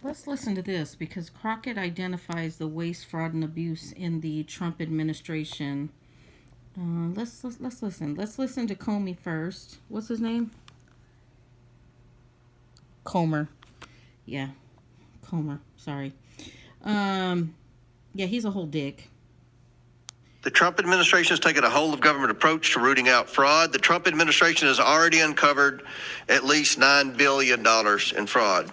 Let's listen to this because Crockett identifies the waste, fraud, and abuse in the Trump administration. Let's listen. Let's listen to Comey first. What's his name? Comer. Yeah, Comer. Sorry. Yeah, he's a whole dick. The Trump administration has taken a whole-of-government approach to rooting out fraud. The Trump administration has already uncovered at least $9 billion in fraud.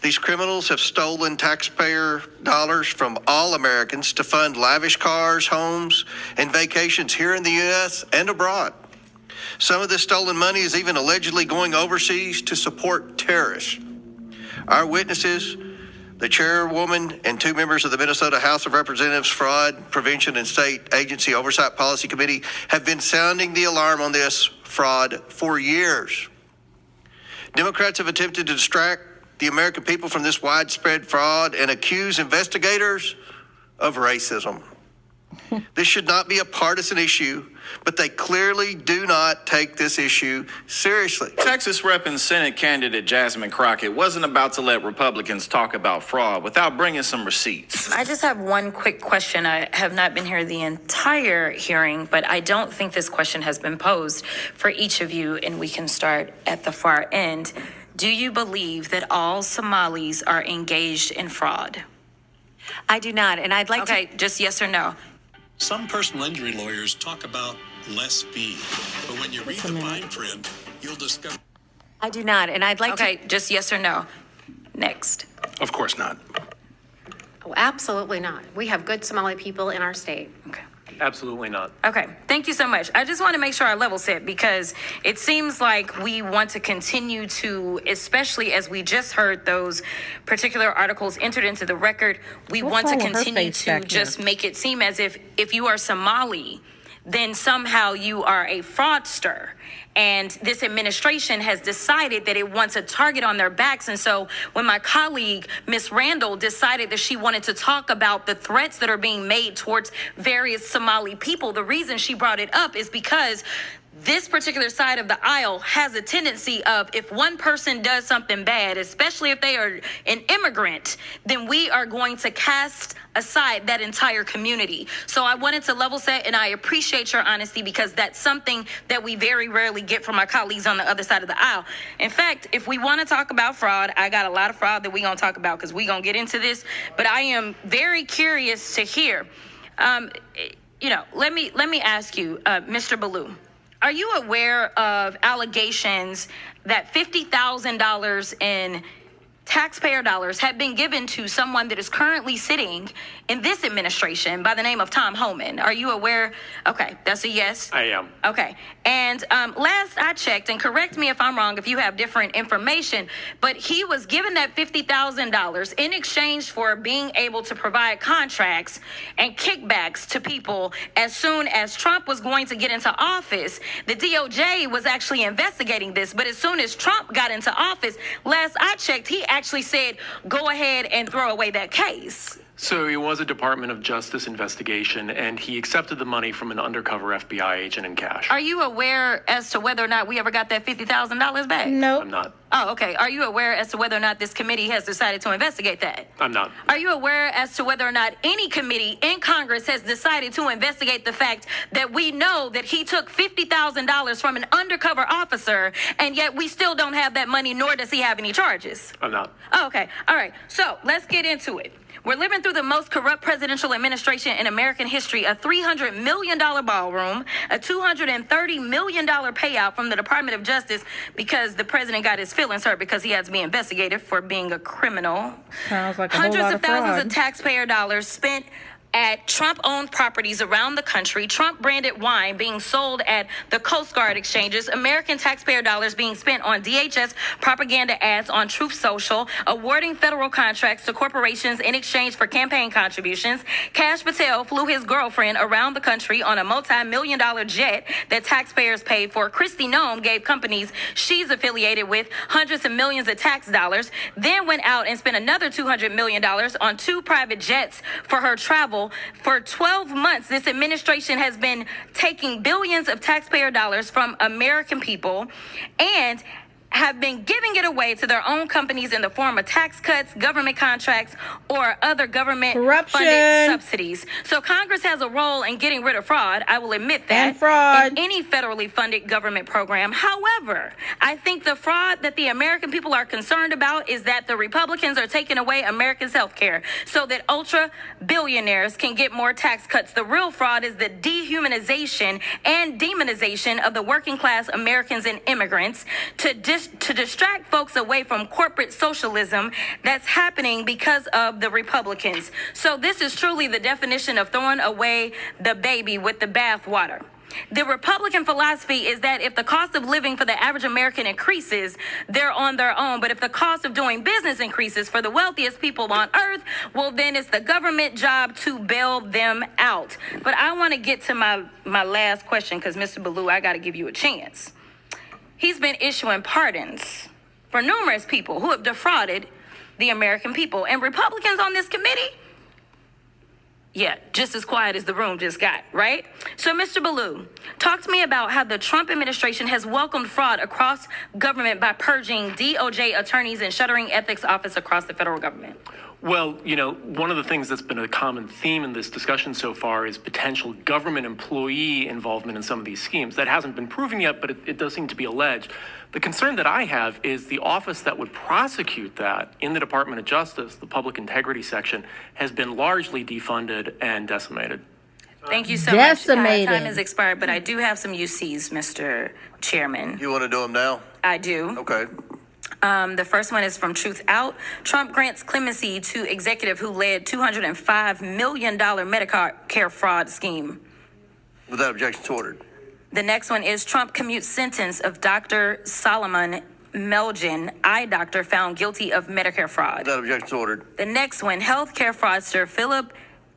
These criminals have stolen taxpayer dollars from all Americans to fund lavish cars, homes, and vacations here in the U.S. and abroad. Some of this stolen money is even allegedly going overseas to support terrorists. Our witnesses, the chairwoman and two members of the Minnesota House of Representatives Fraud Prevention and State Agency Oversight Policy Committee have been sounding the alarm on this fraud for years. Democrats have attempted to distract the American people from this widespread fraud and accuse investigators of racism. This should not be a partisan issue, but they clearly do not take this issue seriously. Texas Rep and Senate candidate Jasmine Crockett wasn't about to let Republicans talk about fraud without bringing some receipts. I just have one quick question. I have not been here the entire hearing, but I don't think this question has been posed for each of you, and we can start at the far end. Do you believe that all Somalis are engaged in fraud? I do not, and I'd like to... Okay, just yes or no. Some personal injury lawyers talk about less fee, but when you read the fine print, you'll discover... I do not, and I'd like to... Okay, just yes or no. Next. Of course not. Oh, absolutely not. We have good Somali people in our state. Okay. Absolutely not. Okay, thank you so much. I just want to make sure I level set because it seems like we want to continue to, especially as we just heard those particular articles entered into the record, we want to continue to just make it seem as if you are Somali, then somehow you are a fraudster. And this administration has decided that it wants a target on their backs. And so when my colleague, Ms. Randall, decided that she wanted to talk about the threats that are being made towards various Somali people, the reason she brought it up is because this particular side of the aisle has a tendency of if one person does something bad, especially if they are an immigrant, then we are going to cast aside that entire community. So I wanted to level set, and I appreciate your honesty because that's something that we very rarely get from our colleagues on the other side of the aisle. In fact, if we want to talk about fraud, I got a lot of fraud that we're going to talk about because we're going to get into this, but I am very curious to hear. Let me ask you, Mr. Ballou. Are you aware of allegations that $50,000 in taxpayer dollars have been given to someone that is currently sitting in this administration by the name of Tom Homan? Are you aware? Okay, that's a yes. I am. Okay, and last I checked, and correct me if I'm wrong if you have different information, but he was given that $50,000 in exchange for being able to provide contracts and kickbacks to people as soon as Trump was going to get into office. The DOJ was actually investigating this, but as soon as Trump got into office, last I checked, he actually said, go ahead and throw away that case. So it was a Department of Justice investigation, and he accepted the money from an undercover FBI agent in cash. Are you aware as to whether or not we ever got that $50,000 back? No. I'm not. Oh, okay. Are you aware as to whether or not this committee has decided to investigate that? I'm not. Are you aware as to whether or not any committee in Congress has decided to investigate the fact that we know that he took $50,000 from an undercover officer, and yet we still don't have that money, nor does he have any charges? I'm not. Oh, okay. All right. So let's get into it. We're living through the most corrupt presidential administration in American history, a $300 million ballroom, a $230 million payout from the Department of Justice because the president got his feelings hurt because he had to be investigated for being a criminal. Sounds like a whole lot Hundreds of of thousands fraud. of taxpayer dollars spent at Trump-owned properties around the country, Trump-branded wine being sold at the Coast Guard exchanges, American taxpayer dollars being spent on DHS propaganda ads on Truth Social, awarding federal contracts to corporations in exchange for campaign contributions. Kash Patel flew his girlfriend around the country on a multi-million-dollar jet that taxpayers paid for. Kristi Noem gave companies she's affiliated with hundreds of millions of tax dollars, then went out and spent another $200 million on two private jets for her travel. For 12 months, this administration has been taking billions of taxpayer dollars from American people and have been giving it away to their own companies in the form of tax cuts, government contracts, or other government-funded Corruption. subsidies. So Congress has a role in getting rid of fraud. I will admit that. And fraud. In any federally funded government program. However, I think the fraud that the American people are concerned about is that the Republicans are taking away Americans' health care so that ultra billionaires can get more tax cuts. The real fraud is the dehumanization and demonization of the working class Americans and immigrants to distract folks away from corporate socialism that's happening because of the Republicans. So this is truly the definition of throwing away the baby with the bathwater. The Republican philosophy is that if the cost of living for the average American increases, they're on their own. But if the cost of doing business increases for the wealthiest people on earth, well, then it's the government job to bail them out. But I want to get to my last question because, Mr. Ballou, I got to give you a chance. He's been issuing pardons for numerous people who have defrauded the American people. And Republicans on this committee, yeah, just as quiet as the room just got, right? So, Mr. Ballou, talk to me about how the Trump administration has welcomed fraud across government by purging DOJ attorneys and shuttering ethics office across the federal government. Well, one of the things that's been a common theme in this discussion so far is potential government employee involvement in some of these schemes. That hasn't been proven yet, but it does seem to be alleged. The concern that I have is the office that would prosecute that in the Department of Justice, the Public Integrity Section, has been largely defunded and decimated. Thank you so Decimated. much. Time has expired, but I do have some UCs, Mr. Chairman. You want to do them now? I do. Okay. The first one is from Truth Out. Trump grants clemency to executive who led $205 million Medicare fraud scheme. Without objection, so ordered. The next one is Trump commutes sentence of Dr. Solomon Melgen, eye doctor, found guilty of Medicare fraud. Without objection, so ordered. The next one, healthcare fraudster Philip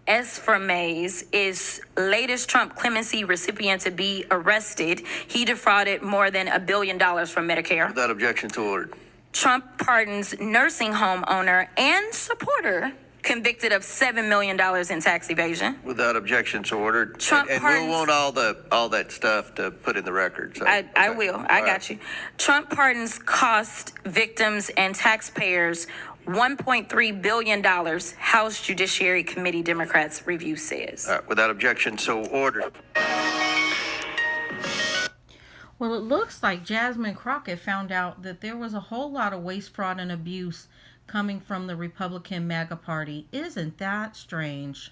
Esfermaze is latest Trump clemency recipient to be arrested. He defrauded more than $1 billion from Medicare. Without objection, so ordered. Trump pardons nursing home owner and supporter convicted of $7 million in tax evasion. Without objection, so ordered. Trump and pardons- we'll want all that stuff to put in the record. So, I will. I got you. Trump pardons cost victims and taxpayers $1.3 billion, House Judiciary Committee Democrats review says. All right, without objection, so ordered. Well, it looks like Jasmine Crockett found out that there was a whole lot of waste, fraud, and abuse coming from the Republican MAGA party. Isn't that strange?